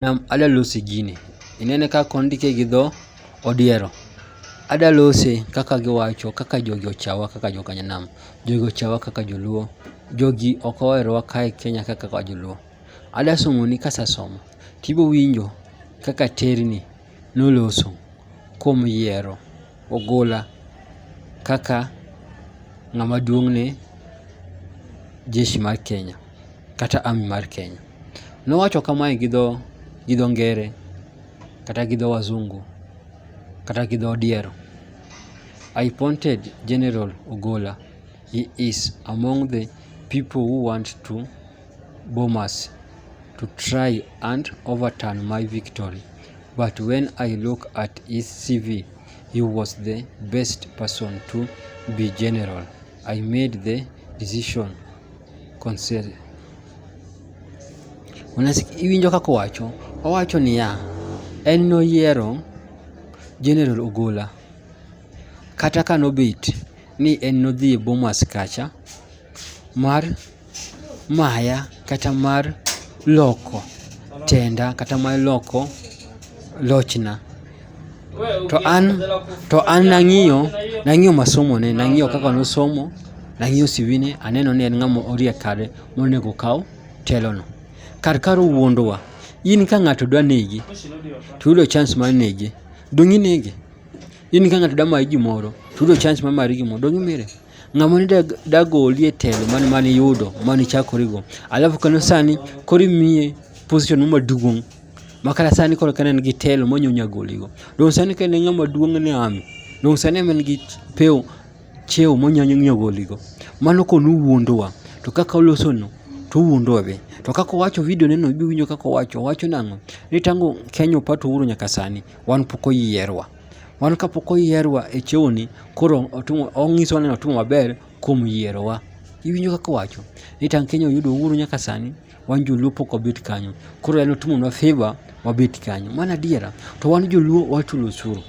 Nam ada losi gini. Inene ka kondike gi dho odiero. Ada lose kaka giwacho, kaka jogi ochawa, kaka joka nyanam. Jogi ochawa kaka joluo. Jogi ok oherowa kae Kenya kaka joluo. Ada somoni kasasomo. Tibo winjo kaka terni noloso kuom yiero ogola kaka ng'ama duong' ne jeshi mar Kenya kata army mar Kenya. Nowacho kamae gi dho ngere kata gi dho wazungu kata gi dho odiero. I appointed General Ogola. He is among the people who want to bomb us, to try and overturn my victory. But when I look at his CV, he was the best person to be general. I made the decision consent. Iwinjo kaka owacho niya, en noyiero General Ogola kata ka nobet ni en nodhi e Bomas kacha mar maya kata mar loko tenda kata mar loko lochna. To an nang'iyo masomone, nang'iyo kaka nosomo, nang'iyo sivine, aneno ni en ng'ama oriek kare monego kaw telono. Kar wuondowa, in ka ng'ato dwa negi, to yudo chance mar nege, dong' inege. In ka ng'ato dwa mayi gimoro, to yudo chance mar mari gimoro, dong' imire. Ng'ama ni da goli e telo mane yudo, mane ichakorigo. Alafu kano sani, koro imiye position maduong'. Makara sani koro ka en gi telo monyonya goligo. Dong' sani ka en ng'ama duong' ne army, dong' sani en gi cheo monyonya goligo. Mano konuwuondowa, to kaka olosono, to wuondowa be. To kaka owacho video neno, ibi winjo kaka owacho nang'o. Ni tangu Kenya opato uhuru nyaka sani, wan pok oyierwa. Wan ka pok oyierwa e cheoni, koro ong'iso ni otimo maber kuom yierowa. Iwinjo kaka owacho. Ni tangu Kenya oyudo uhuru nyaka sani, wan joluo pok wabet kanyo. Koro en otimonwa favor wabet kanyo. Mano adiera. To wan joluo wachulo osuru.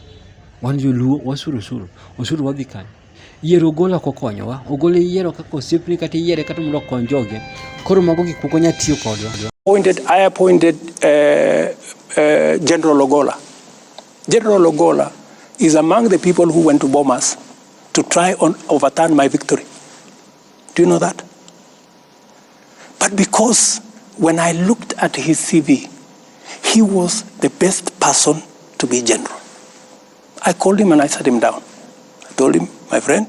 Wan joluo wasuru osuru. Osuru wadhi kanyo. Yiero Ogola kokonyowa. Ogola yiero kaka osiepni kata yiere kata mondo okony joge. Koro mago gik moko nya tiyo kodwa. I appointed General Ogola. General Ogola is among the people who went to bomb us to try and overturn my victory. Do you know that? But because when I looked at his CV, he was the best person to be general. I called him and I sat him down. I told him, my friend,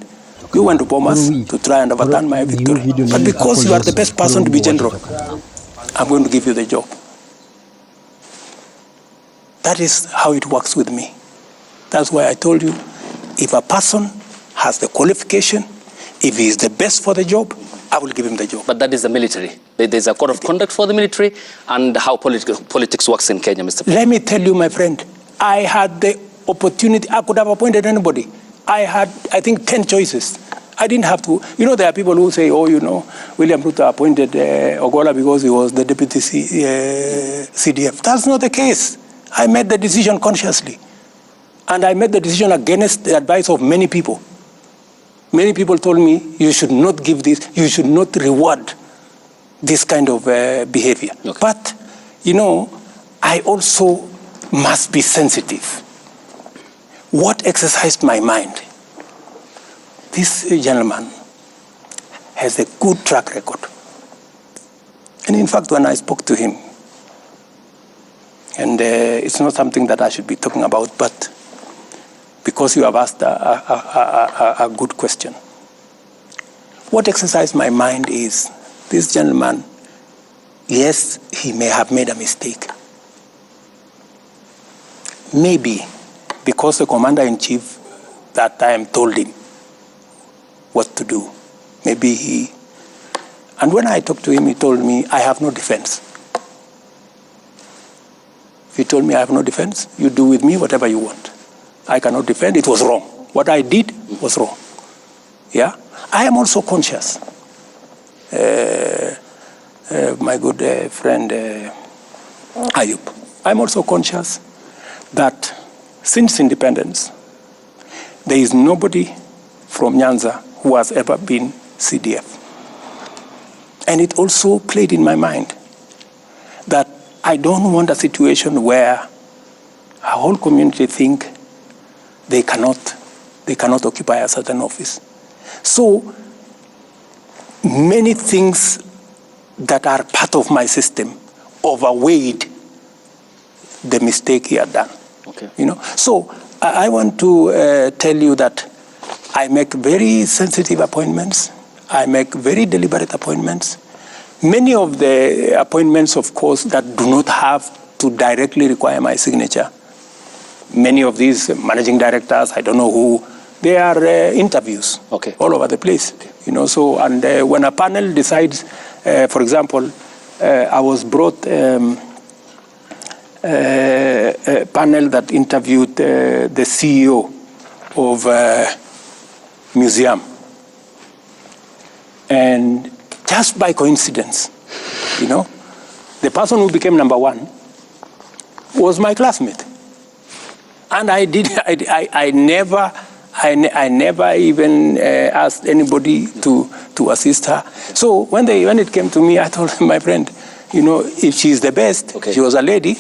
you went to bomb us to try and overturn my victory. But because you are the best person to be general, I'm going to give you the job. That is how it works with me. That's why I told you, if a person has the qualification, if he is the best for the job, I will give him the job. But that is the military. There's a code of conduct for the military and how politics works in Kenya, Mr. President. Let me tell you, my friend, I had the opportunity. I could have appointed anybody. I had, I think, 10 choices. I didn't have to. You know, there are people who say, oh, you know, William Ruto appointed Ogola because he was the deputy CDF. That's not the case. I made the decision consciously. And I made the decision against the advice of many people. Many people told me, you should not give this, you should not reward this kind of behavior. Okay. But, you know, I also must be sensitive. What exercised my mind? This gentleman has a good track record. And in fact, when I spoke to him, and it's not something that I should be talking about, but because you have asked a good question. What exercised my mind is, this gentleman, yes, he may have made a mistake. Maybe because the commander-in-chief that time told him what to do. Maybe he... And when I talked to him, he told me, I have no defense. He told me, I have no defense. You do with me whatever you want. I cannot defend. It was wrong. What I did was wrong. Yeah? I am also conscious. My good friend Ayub. I'm also conscious that since independence, there is nobody from Nyanza who has ever been CDF. And it also played in my mind that I don't want a situation where a whole community think they cannot occupy a certain office. So many things that are part of my system overweighed the mistake he had done. Okay. You know, so I want to tell you that I make very sensitive appointments. I make very deliberate appointments. Many of the appointments, of course, that do not have to directly require my signature. Many of these managing directors, I don't know who, they are interviews all over the place. You know, so, and when a panel decides, for example, I was brought a panel that interviewed the CEO of museum. And just by coincidence, you know, the person who became number one was my classmate. And I never even asked anybody to assist her. So when it came to me, I told my friend, you know, if she's the best, she was a lady,